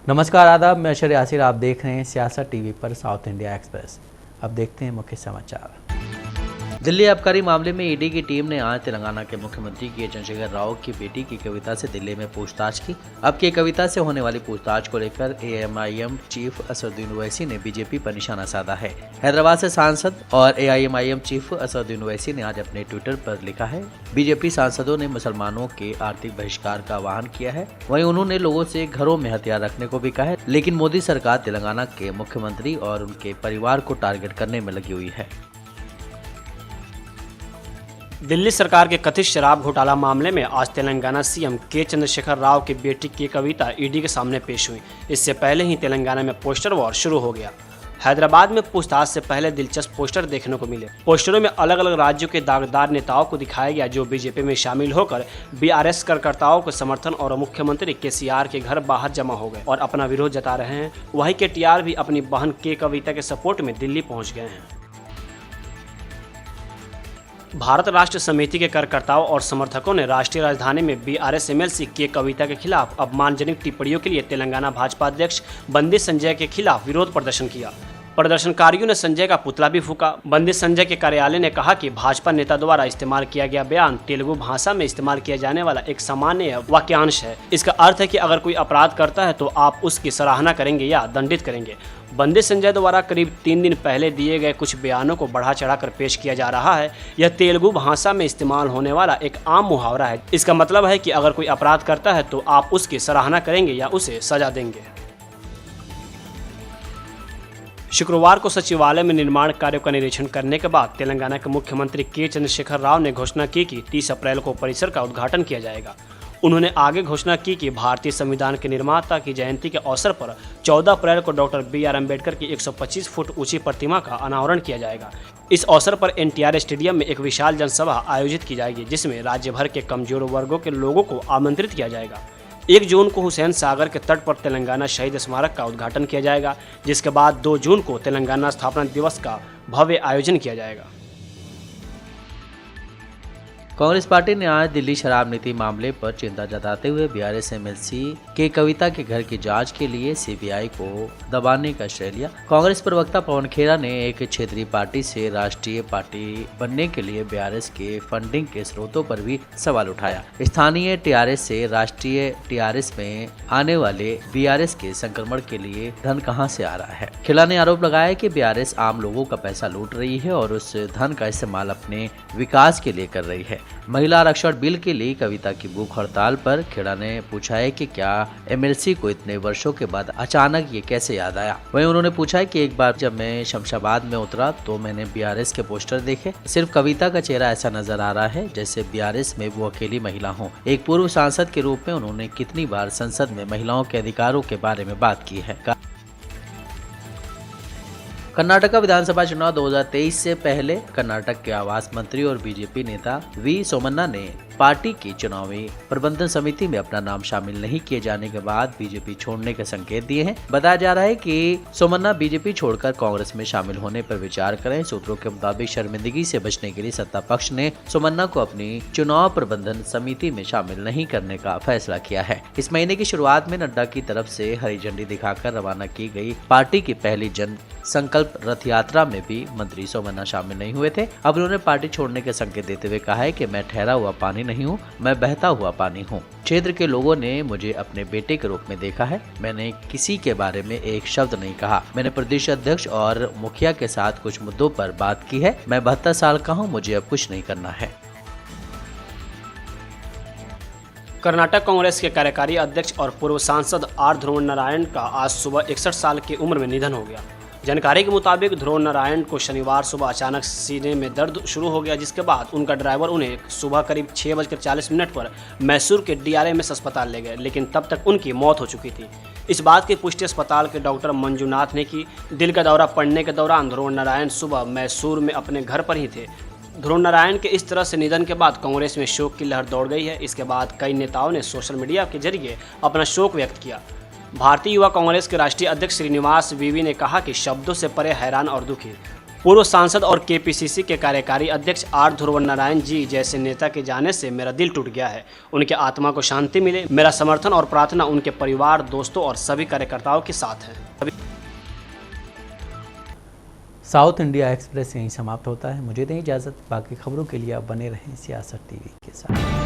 नमस्कार आदाब, मैं अशर यासिर। आप देख रहे हैं सियासत टीवी पर साउथ इंडिया एक्सप्रेस। अब देखते हैं मुख्य समाचार। दिल्ली आबकारी मामले में ईडी की टीम ने आज तेलंगाना के मुख्यमंत्री के चंद्रशेखर राव की बेटी की कविता से दिल्ली में पूछताछ की। अब की कविता से होने वाली पूछताछ को लेकर एआईएमआईएम चीफ असदुद्दीन ओवैसी ने बीजेपी पर निशाना साधा है। हैदराबाद से सांसद और एआईएमआईएम चीफ असदुद्दीन ओवैसी ने आज अपने ट्विटर पर लिखा है, बीजेपी सांसदों ने मुसलमानों के आर्थिक बहिष्कार का आह्वान किया है। वहीं उन्होंने लोगों से घरों में हथियार रखने को भी कहा है, लेकिन मोदी सरकार तेलंगाना के मुख्यमंत्री और उनके परिवार को टारगेट करने में लगी हुई है। दिल्ली सरकार के कथित शराब घोटाला मामले में आज तेलंगाना सीएम के चंद्रशेखर राव की बेटी की कविता ईडी के सामने पेश हुई। इससे पहले ही तेलंगाना में पोस्टर वॉर शुरू हो गया। हैदराबाद में पूछताछ से पहले दिलचस्प पोस्टर देखने को मिले। पोस्टरों में अलग अलग राज्यों के दागदार नेताओं को दिखाया गया जो बीजेपी में शामिल होकर बीआरएस कार्यकर्ताओं को समर्थन और मुख्यमंत्री केसीआर के घर बाहर जमा हो गए और अपना विरोध जता रहे हैं। वहीं केटीआर भी अपनी बहन के कविता के सपोर्ट में दिल्ली पहुंच गए हैं। भारत राष्ट्र समिति के कार्यकर्ताओं और समर्थकों ने राष्ट्रीय राजधानी में बीआरएस एमएलसी के कविता के खिलाफ अपमानजनक टिप्पणियों के लिए तेलंगाना भाजपा अध्यक्ष बंदी संजय के खिलाफ विरोध प्रदर्शन किया। प्रदर्शनकारियों ने संजय का पुतला भी फूका। बंदी संजय के कार्यालय ने कहा कि भाजपा नेता द्वारा इस्तेमाल किया गया बयान तेलुगु भाषा में इस्तेमाल किया जाने वाला एक सामान्य वाक्यांश है। इसका अर्थ है कि अगर कोई अपराध करता है तो आप उसकी सराहना करेंगे या दंडित करेंगे। बंदी संजय द्वारा करीब 3 दिन पहले दिए गए कुछ बयानों को बढ़ा चढ़ाकर पेश किया जा रहा है। यह तेलुगु भाषा में इस्तेमाल होने वाला एक आम मुहावरा है। इसका मतलब है कि अगर कोई अपराध करता है तो आप उसकी सराहना करेंगे या उसे सजा देंगे। शुक्रवार को सचिवालय में निर्माण कार्यों का निरीक्षण करने के बाद तेलंगाना के मुख्यमंत्री के चंद्रशेखर राव ने घोषणा की कि 30 अप्रैल को परिसर का उद्घाटन किया जाएगा। उन्होंने आगे घोषणा की कि भारतीय संविधान के निर्माता की जयंती के अवसर पर 14 अप्रैल को डॉक्टर बी.आर. अम्बेडकर की 125 फुट ऊंची प्रतिमा का अनावरण किया जाएगा। इस अवसर पर एनटीआर स्टेडियम में एक विशाल जनसभा आयोजित की जाएगी, जिसमें राज्य भर के कमजोर वर्गों के लोगों को आमंत्रित किया जाएगा। 1 जून को हुसैन सागर के तट पर तेलंगाना शहीद स्मारक का उद्घाटन किया जाएगा, जिसके बाद 2 जून को तेलंगाना स्थापना दिवस का भव्य आयोजन किया जाएगा। कांग्रेस पार्टी ने आज दिल्ली शराब नीति मामले पर चिंता जताते हुए बीआरएस एमएलसी के कविता के घर की जांच के लिए सीबीआई को दबाने का श्रेय लिया। कांग्रेस प्रवक्ता पवन खेरा ने एक क्षेत्रीय पार्टी से राष्ट्रीय पार्टी बनने के लिए बीआरएस के फंडिंग के स्रोतों पर भी सवाल उठाया। स्थानीय टीआरएस से राष्ट्रीय टीआरएस में आने वाले बीआरएस के संक्रमण के लिए धन कहां से आ रहा है। खेरा ने आरोप लगाया कि बीआरएस आम लोगों का पैसा लूट रही है और उस धन का इस्तेमाल अपने विकास के लिए कर रही है। महिला आरक्षण बिल के लिए कविता की भूख हड़ताल पर खेड़ा ने पूछा है कि क्या एमएलसी को इतने वर्षों के बाद अचानक ये कैसे याद आया। वहीं उन्होंने पूछा है कि एक बार जब मैं शमशाबाद में उतरा तो मैंने बीआरएस के पोस्टर देखे, सिर्फ कविता का चेहरा ऐसा नजर आ रहा है जैसे बीआरएस में वो अकेली महिला हो। एक पूर्व सांसद के रूप में उन्होंने कितनी बार संसद में महिलाओं के अधिकारों के बारे में बात की है। कर्नाटक विधानसभा चुनाव 2023 से पहले कर्नाटक के आवास मंत्री और बीजेपी नेता वी सोमन्ना ने पार्टी की चुनावी प्रबंधन समिति में अपना नाम शामिल नहीं किए जाने के बाद बीजेपी छोड़ने के संकेत दिए हैं। बताया जा रहा है कि सोमन्ना बीजेपी छोड़कर कांग्रेस में शामिल होने पर विचार करें। सूत्रों के मुताबिक शर्मिंदगी से बचने के लिए सत्ता पक्ष ने सोमन्ना को अपनी चुनाव प्रबंधन समिति में शामिल नहीं करने का फैसला किया है। इस महीने की शुरुआत में नड्डा की तरफ से हरी झंडी दिखाकर रवाना की गई पार्टी की पहली जन संकल्प रथ यात्रा में भी मंत्री सोमन्ना शामिल नहीं हुए थे। अब उन्होंने पार्टी छोड़ने के संकेत देते हुए कहा है कि मैं ठहरा हुआ पानी नहीं हूँ, मैं बहता हुआ पानी हूँ। क्षेत्र के लोगों ने मुझे अपने बेटे के रूप में देखा है। मैंने किसी के बारे में एक शब्द नहीं कहा। मैंने प्रदेश अध्यक्ष और मुखिया के साथ कुछ मुद्दों पर बात की है। मैं 72 साल का हूँ, मुझे अब कुछ नहीं करना है। कर्नाटक कांग्रेस के कार्यकारी अध्यक्ष और पूर्व सांसद आर ध्रुव नारायण का आज सुबह 61 साल की उम्र में निधन हो गया। जानकारी के मुताबिक ध्रुव नारायण को शनिवार सुबह अचानक सीने में दर्द शुरू हो गया, जिसके बाद उनका ड्राइवर उन्हें सुबह करीब 6:40 पर मैसूर के डीआरएमएस अस्पताल ले गए, लेकिन तब तक उनकी मौत हो चुकी थी। इस बात की पुष्टि अस्पताल के डॉक्टर मंजुनाथ ने की। दिल का दौरा पड़ने के दौरान ध्रुव नारायण सुबह मैसूर में अपने घर पर ही थे। ध्रुव नारायण के इस तरह से निधन के बाद कांग्रेस में शोक की लहर दौड़ गई है। इसके बाद कई नेताओं ने सोशल मीडिया के जरिए अपना शोक व्यक्त किया। भारतीय युवा कांग्रेस के राष्ट्रीय अध्यक्ष श्रीनिवास वीवी ने कहा कि शब्दों से परे हैरान और दुखी। पूर्व सांसद और केपीसीसी के कार्यकारी अध्यक्ष आर ध्रुव नारायण जी जैसे नेता के जाने से मेरा दिल टूट गया है। उनके आत्मा को शांति मिले। मेरा समर्थन और प्रार्थना उनके परिवार, दोस्तों और सभी कार्यकर्ताओं के साथ है। साउथ इंडिया एक्सप्रेस यहीं समाप्त होता है। मुझे दें इजाज़त। बाकी खबरों के लिए आप बने रहें सियासत टीवी के साथ।